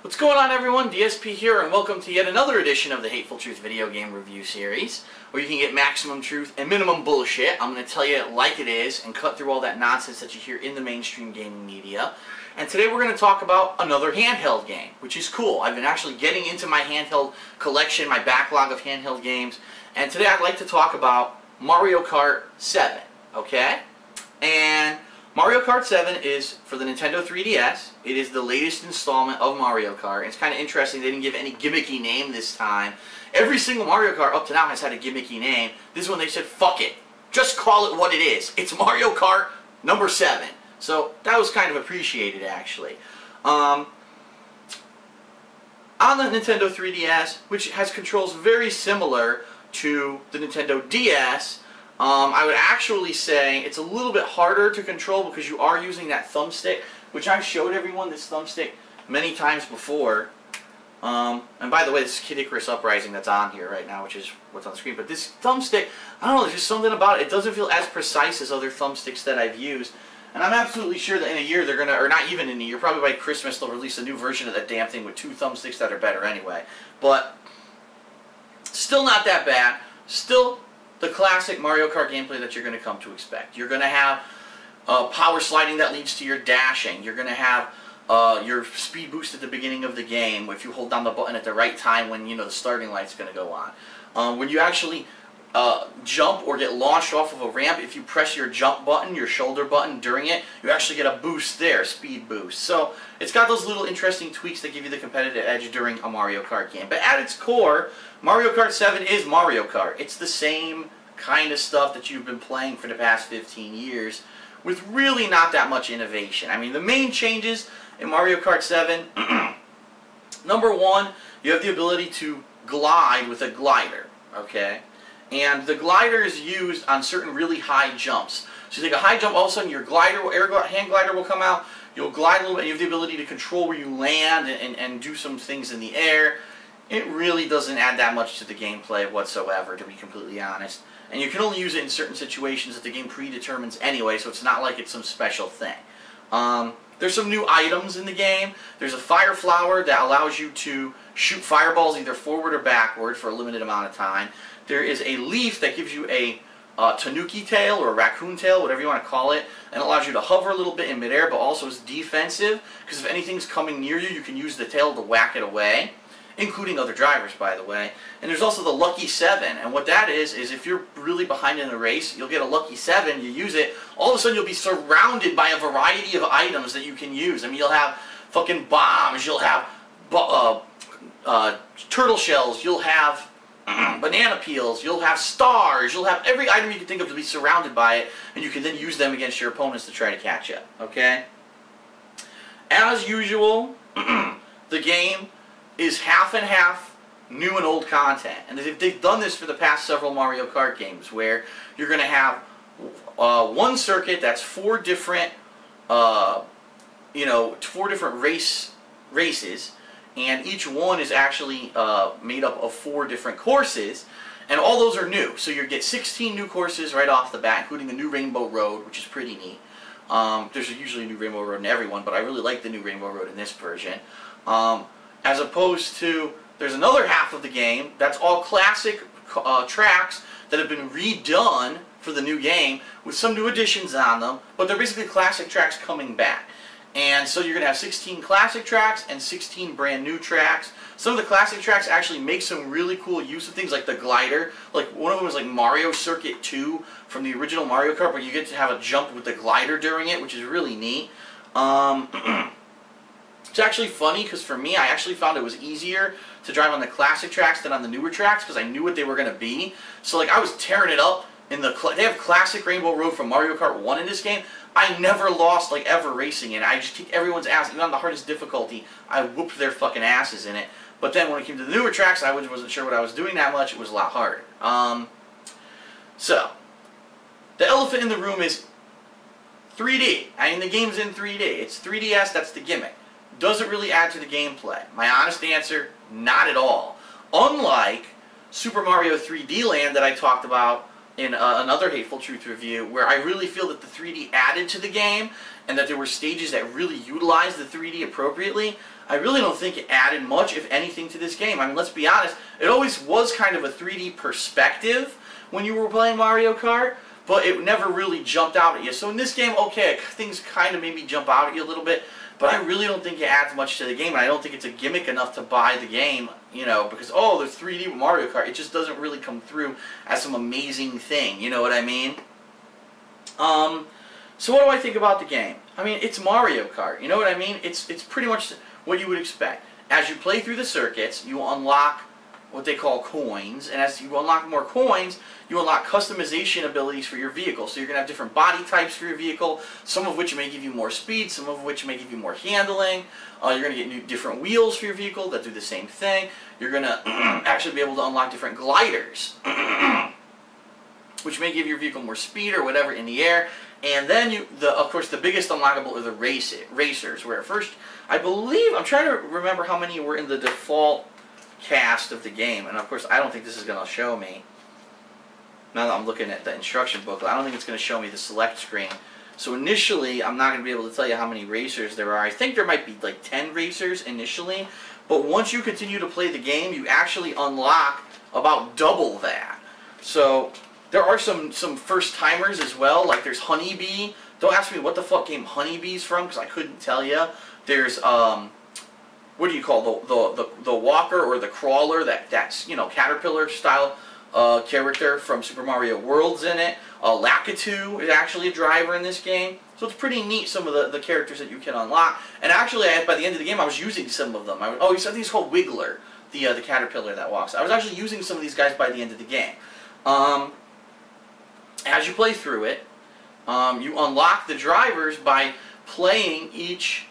What's going on, everyone? DSP here, and welcome to yet another edition of the Hateful Truth video game review series, where you can get maximum truth and minimum bullshit. I'm going to tell you it like it is and cut through all that nonsense that you hear in the mainstream gaming media. And today we're going to talk about another handheld game, which is cool. I've been actually getting into my handheld collection, my backlog of handheld games, and today I'd like to talk about Mario Kart 7, okay? And Mario Kart 7 is for the Nintendo 3DS. It is the latest installment of Mario Kart. It's kind of interesting, they didn't give any gimmicky name this time. Every single Mario Kart up to now has had a gimmicky name. This one they said, fuck it, just call it what it is. It's Mario Kart number 7. So that was kind of appreciated, actually. On the Nintendo 3DS, which has controls very similar to the Nintendo DS, I would actually say it's a little bit harder to control because you are using that thumbstick, which I've showed everyone this thumbstick many times before. And by the way, this is Kid Icarus Uprising that's on here right now, which is what's on the screen. But this thumbstick, I don't know, there's just something about it. It doesn't feel as precise as other thumbsticks that I've used. And I'm absolutely sure that in a year they're going to, or not even in a year, probably by Christmas they'll release a new version of that damn thing with 2 thumbsticks that are better anyway. But still not that bad. Still the classic Mario Kart gameplay that you're going to come to expect. You're going to have power sliding that leads to your dashing. You're going to have your speed boost at the beginning of the game if you hold down the button at the right time when the starting light's going to go on. When you actually jump or get launched off of a ramp, if you press your jump button, your shoulder button during it, you actually get a boost there, speed boost. So it's got those little interesting tweaks that give you the competitive edge during a Mario Kart game. But at its core, Mario Kart 7 is Mario Kart. It's the same kind of stuff that you've been playing for the past 15 years with really not that much innovation. I mean, the main changes in Mario Kart 7, number one, you have the ability to glide with a glider, okay? And the glider is used on certain really high jumps. So you take a high jump, all of a sudden your hand glider will come out, you'll glide a little bit, you have the ability to control where you land and do some things in the air. It really doesn't add that much to the gameplay whatsoever, to be completely honest. And you can only use it in certain situations that the game predetermines anyway, so it's not like it's some special thing. There's some new items in the game. There's a fire flower that allows you to shoot fireballs either forward or backward for a limited amount of time. There is a leaf that gives you a tanuki tail or a raccoon tail, whatever you want to call it, and it allows you to hover a little bit in midair, but also is defensive, because if anything's coming near you, you can use the tail to whack it away, including other drivers, by the way. And there's also the Lucky 7, and what that is if you're really behind in the race, you'll get a Lucky 7, you use it, all of a sudden you'll be surrounded by a variety of items that you can use. I mean, you'll have fucking bombs, you'll have turtle shells, you'll have banana peels, you'll have stars, you'll have every item you can think of to be surrounded by it, and you can then use them against your opponents to try to catch up, okay? As usual, the game is half and half new and old content, and they've done this for the past several Mario Kart games, where you're going to have one circuit that's 4 different, 4 different races, and each one is actually made up of 4 different courses, and all those are new. So you get 16 new courses right off the bat, including a new Rainbow Road, which is pretty neat. There's usually a new Rainbow Road in every one, but I really like the new Rainbow Road in this version. As opposed to, there's another half of the game that's all classic tracks that have been redone for the new game with some new additions on them, but they're basically classic tracks coming back. And so you're going to have 16 classic tracks and 16 brand new tracks. Some of the classic tracks actually make some really cool use of things like the glider. Like one of them was like Mario Circuit 2 from the original Mario Kart, where you get to have a jump with the glider during it, which is really neat. It's actually funny because for me, I actually found it was easier to drive on the classic tracks than on the newer tracks because I knew what they were going to be. So like I was tearing it up in the, they have classic Rainbow Road from Mario Kart 1 in this game. I never lost like ever racing in it. I just kicked everyone's ass. Even on the hardest difficulty, I whooped their fucking asses in it. But then when it came to the newer tracks, I wasn't sure what I was doing that much. It was a lot harder. So, the elephant in the room is 3D. I mean, the game's in 3D. It's 3DS, that's the gimmick. Does it really add to the gameplay? My honest answer, not at all. Unlike Super Mario 3D Land that I talked about in another Hateful Truth review, where I really feel that the 3D added to the game, and that there were stages that really utilized the 3D appropriately. I really don't think it added much, if anything, to this game. I mean, let's be honest, it always was kind of a 3D perspective when you were playing Mario Kart, but it never really jumped out at you. So in this game, okay, things kind of maybe jump out at you a little bit, but I really don't think it adds much to the game, and I don't think it's a gimmick enough to buy the game, you know, because, oh, there's 3D with Mario Kart. It just doesn't really come through as some amazing thing, you know what I mean? So what do I think about the game? I mean, it's Mario Kart, you know what I mean? It's pretty much what you would expect. As you play through the circuits, you unlock what they call coins, and as you unlock more coins, you unlock customization abilities for your vehicle. So you're going to have different body types for your vehicle, some of which may give you more speed, some of which may give you more handling. You're going to get different wheels for your vehicle that do the same thing. You're going to actually be able to unlock different gliders, which may give your vehicle more speed or whatever in the air. And then, of course, the biggest unlockable are the racers, where at first, I believe, I'm trying to remember how many were in the default cast of the game, and of course I don't think this is going to show me, now that I'm looking at the instruction booklet, I don't think it's going to show me the select screen. So initially I'm not going to be able to tell you how many racers there are. I think there might be like 10 racers initially, but once you continue to play the game, you actually unlock about double that. So there are some first timers as well, like there's Honeybee. Don't ask me what the fuck game Honeybee's from, because I couldn't tell you. There's what do you call the walker or the crawler, that's you know, caterpillar style character from Super Mario World's in it. Lakitu is actually a driver in this game, so it's pretty neat, some of the characters that you can unlock. And actually, by the end of the game, I was using some of them. I think it's called Wiggler, the caterpillar that walks. I was actually using some of these guys by the end of the game. As you play through it, you unlock the drivers by playing each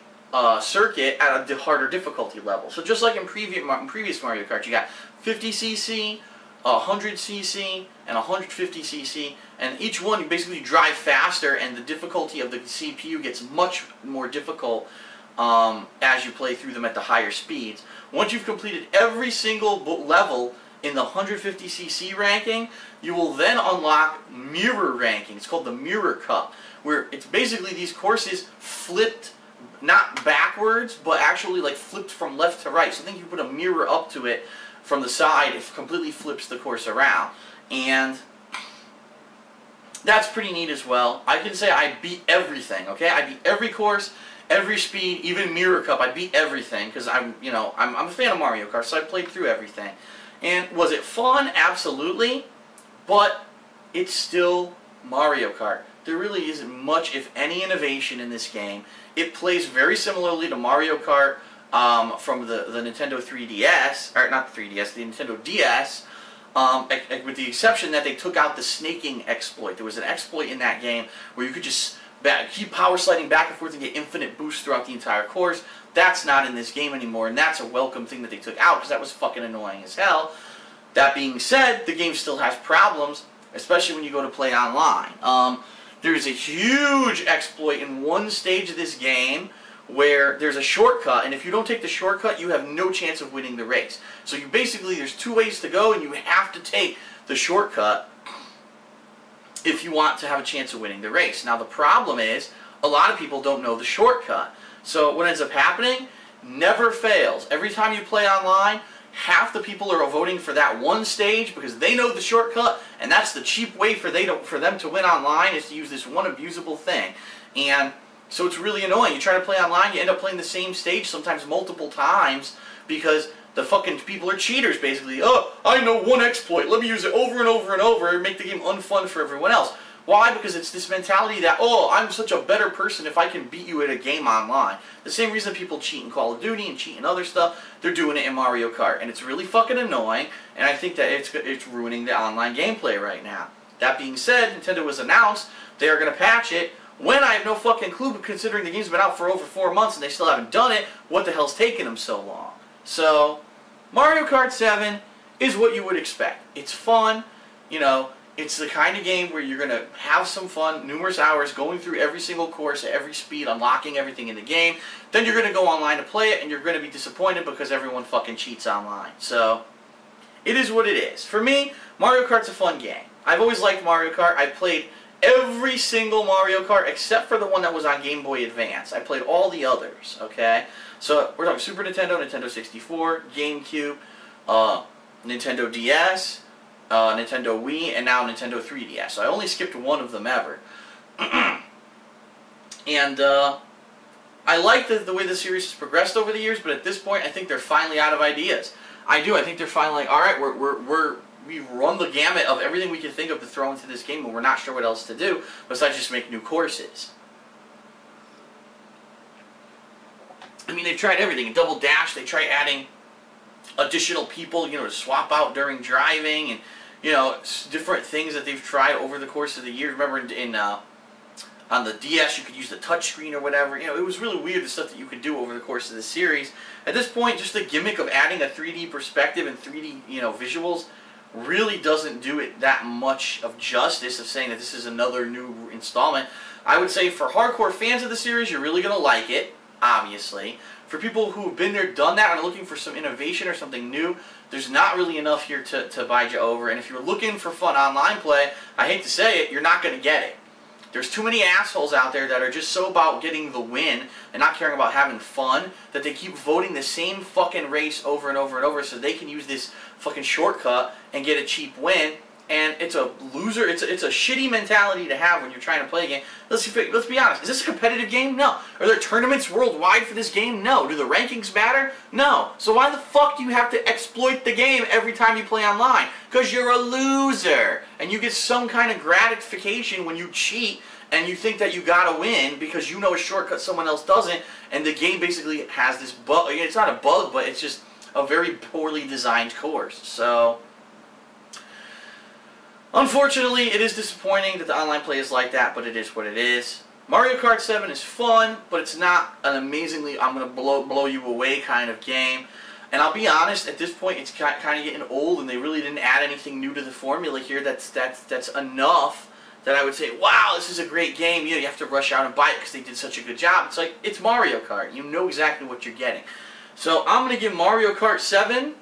circuit at a harder difficulty level. So just like in previous Mario Kart, you got 50cc, 100cc, and 150cc, and each one you basically drive faster, and the difficulty of the CPU gets much more difficult as you play through them at the higher speeds. Once you've completed every single level in the 150cc ranking, you will then unlock mirror ranking. It's called the Mirror Cup, where it's basically these courses flipped, not backwards, but actually like flipped from left to right. So I think you put a mirror up to it from the side, it completely flips the course around. And that's pretty neat as well. I can say I beat everything, okay? I beat every course, every speed, even Mirror Cup. I beat everything because I'm a fan of Mario Kart, so I played through everything. And was it fun? Absolutely. But it's still Mario Kart. There really isn't much, if any, innovation in this game. It plays very similarly to Mario Kart from the Nintendo 3DS, or not the 3DS, the Nintendo DS, with the exception that they took out the snaking exploit. There was an exploit in that game where you could just keep power sliding back and forth and get infinite boosts throughout the entire course. That's not in this game anymore, and that's a welcome thing that they took out, because that was fucking annoying as hell. That being said, the game still has problems, especially when you go to play online. There's a huge exploit in one stage of this game where there's a shortcut, and if you don't take the shortcut, you have no chance of winning the race. So you basically, there's two ways to go, and you have to take the shortcut if you want to have a chance of winning the race. Now the problem is, a lot of people don't know the shortcut. So what ends up happening never fails. Every time you play online, half the people are voting for that one stage because they know the shortcut, and that's the cheap way for them to win online, is to use this one abusable thing. And so it's really annoying. You try to play online, you end up playing the same stage sometimes multiple times because the fucking people are cheaters, basically. Oh, I know one exploit, let me use it over and over and over and make the game unfun for everyone else. Why? Because it's this mentality that, oh, I'm such a better person if I can beat you at a game online. The same reason people cheat in Call of Duty and cheat in other stuff, they're doing it in Mario Kart. And it's really fucking annoying, and I think that it's ruining the online gameplay right now. That being said, Nintendo has announced they are going to patch it when I have no fucking clue, considering the game's been out for over 4 months and they still haven't done it. What the hell's taking them so long? So, Mario Kart 7 is what you would expect. It's fun, you know. It's the kind of game where you're going to have some fun, numerous hours, going through every single course at every speed, unlocking everything in the game. Then you're going to go online to play it, and you're going to be disappointed because everyone fucking cheats online. So, it is what it is. For me, Mario Kart's a fun game. I've always liked Mario Kart. I played every single Mario Kart except for the one that was on Game Boy Advance. I played all the others, okay? So we're talking Super Nintendo, Nintendo 64, GameCube, Nintendo DS, Nintendo Wii, and now Nintendo 3DS. So I only skipped one of them ever. And I like the way the series has progressed over the years, but at this point I think they're finally out of ideas. I think they're finally like, alright, we've run the gamut of everything we can think of to throw into this game, and we're not sure what else to do besides just make new courses. I mean, they've tried everything. In Double Dash, they tried adding additional people, to swap out during driving, and, different things that they've tried over the course of the year. Remember on the DS, you could use the touchscreen or whatever. It was really weird, the stuff that you could do over the course of the series. At this point, just the gimmick of adding a 3D perspective and 3D, visuals really doesn't do it that much of justice of saying that this is another new installment. I would say for hardcore fans of the series, you're really going to like it, obviously. For people who've been there, done that, and are looking for some innovation or something new, there's not really enough here to bide you over. And if you're looking for fun online play, I hate to say it, you're not going to get it. There's too many assholes out there that are just so about getting the win and not caring about having fun that they keep voting the same fucking race over and over and over so they can use this fucking shortcut and get a cheap win. And it's a loser, it's a shitty mentality to have when you're trying to play a game. Let's be honest, is this a competitive game? No. Are there tournaments worldwide for this game? No. Do the rankings matter? No. So why the fuck do you have to exploit the game every time you play online? Because you're a loser. And you get some kind of gratification when you cheat and you think that you gotta win because you know a shortcut someone else doesn't, and the game basically has this bug. It's not a bug, but it's just a very poorly designed course. So unfortunately, it is disappointing that the online play is like that, but it is what it is. Mario Kart 7 is fun, but it's not an amazingly, I'm going to blow you away kind of game. And I'll be honest, at this point, it's kind of getting old, and they really didn't add anything new to the formula here that's enough that I would say, wow, this is a great game. You have to rush out and buy it because they did such a good job. It's like, it's Mario Kart. You know exactly what you're getting. So I'm going to give Mario Kart 7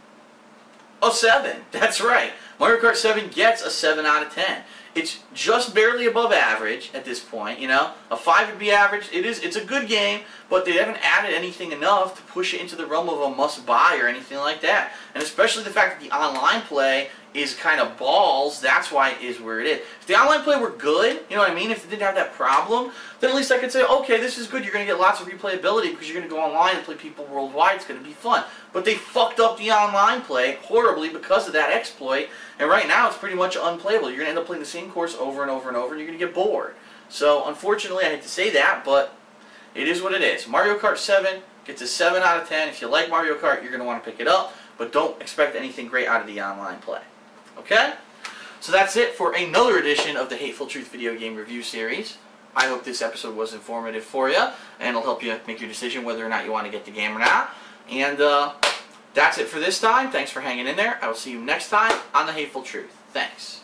a 7. That's right. Mario Kart 7 gets a 7 out of 10. It's just barely above average at this point, A 5 would be average. It's a good game, but they haven't added anything enough to push it into the realm of a must-buy or anything like that. And especially the fact that the online play is kind of balls, that's why it is where it is. If the online play were good, you know what I mean, if it didn't have that problem, then at least I could say, okay, this is good, you're going to get lots of replayability because you're going to go online and play people worldwide, it's going to be fun. But they fucked up the online play horribly because of that exploit, and right now it's pretty much unplayable. You're going to end up playing the same course over and over and over, and you're going to get bored. So, unfortunately, I hate to say that, but it is what it is. Mario Kart 7 gets a 7 out of 10. If you like Mario Kart, you're going to want to pick it up, but don't expect anything great out of the online play. Okay? So that's it for another edition of the Hateful Truth video game review series. I hope this episode was informative for you, and it'll help you make your decision whether or not you want to get the game or not. And that's it for this time. Thanks for hanging in there. I will see you next time on the Hateful Truth. Thanks.